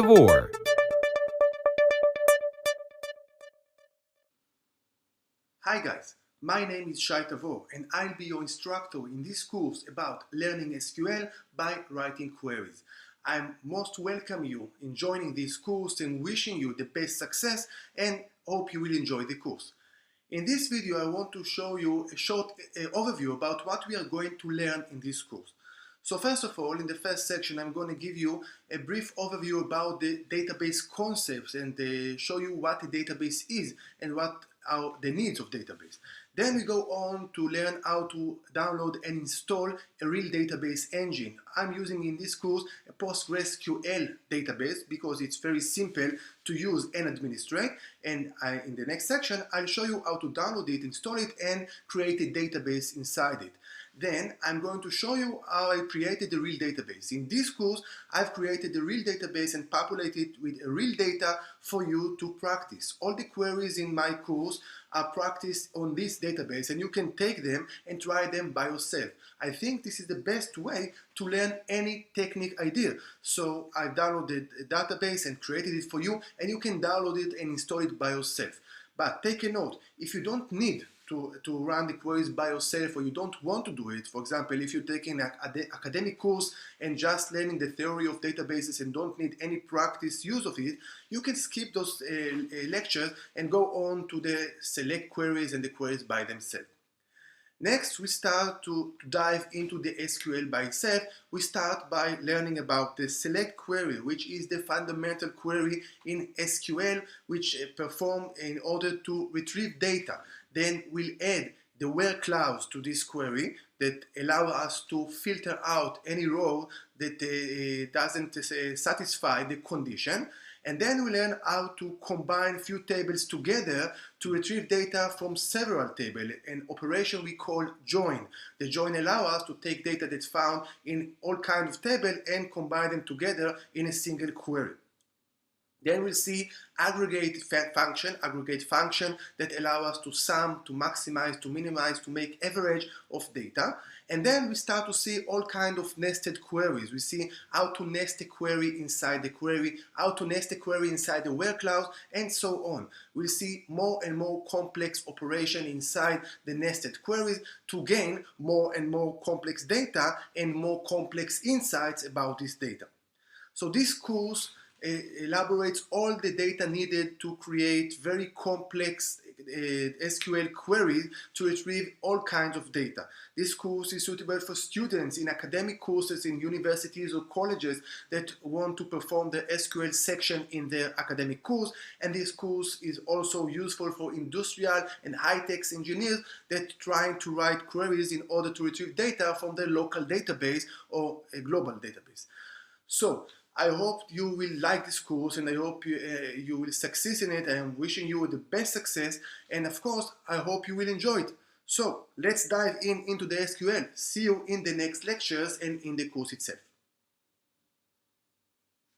War. Hi guys, my name is Shai Tavor and I'll be your instructor in this course about learning SQL by writing queries. I'm most welcome you in joining this course and wishing you the best success and hope you will enjoy the course. In this video I want to show you a short overview about what we are going to learn in this course. So first of all, in the first section I'm going to give you a brief overview about the database concepts and show you what a database is and what are the needs of database. Then we go on to learn how to download and install a real database engine. I'm using in this course a PostgreSQL database because it's very simple to use and administrate. And in the next section, I'll show you how to download it, install it, and create a database inside it. Then I'm going to show you how I created a real database. In this course, I've created a real database and populated it with real data for you to practice. All the queries in my course are practiced on this database and you can take them and try them by yourself. I think this is the best way to learn any technique idea. So I downloaded a database and created it for you, and you can download it and install it by yourself. But take a note, if you don't need to run the queries by yourself, or you don't want to do it, for example, if you're taking an academic course and just learning the theory of databases and don't need any practice use of it, you can skip those lectures and go on to the select queries and the queries by themselves. Next, we start to dive into the SQL by itself. We start by learning about the select query, which is the fundamental query in SQL, which perform in order to retrieve data. Then we'll add the where clause to this query that allow us to filter out any row that doesn't satisfy the condition. And then we learn how to combine few tables together to retrieve data from several tables, an operation we call join. The join allows us to take data that's found in all kinds of tables and combine them together in a single query. Then we'll see aggregate function that allow us to sum, to maximize, to minimize, to make average of data. And then we start to see all kinds of nested queries. We see how to nest a query inside the query, how to nest a query inside the where clause, and so on. We'll see more and more complex operation inside the nested queries to gain more and more complex data and more complex insights about this data. So this course elaborates all the data needed to create very complex SQL queries to retrieve all kinds of data. This course is suitable for students in academic courses in universities or colleges that want to perform the SQL section in their academic course, and this course is also useful for industrial and high-tech engineers that trying to write queries in order to retrieve data from their local database or a global database. So I hope you will like this course and I hope you will succeed in it. I am wishing you the best success, and of course I hope you will enjoy it. So let's dive into the SQL. See you in the next lectures and in the course itself.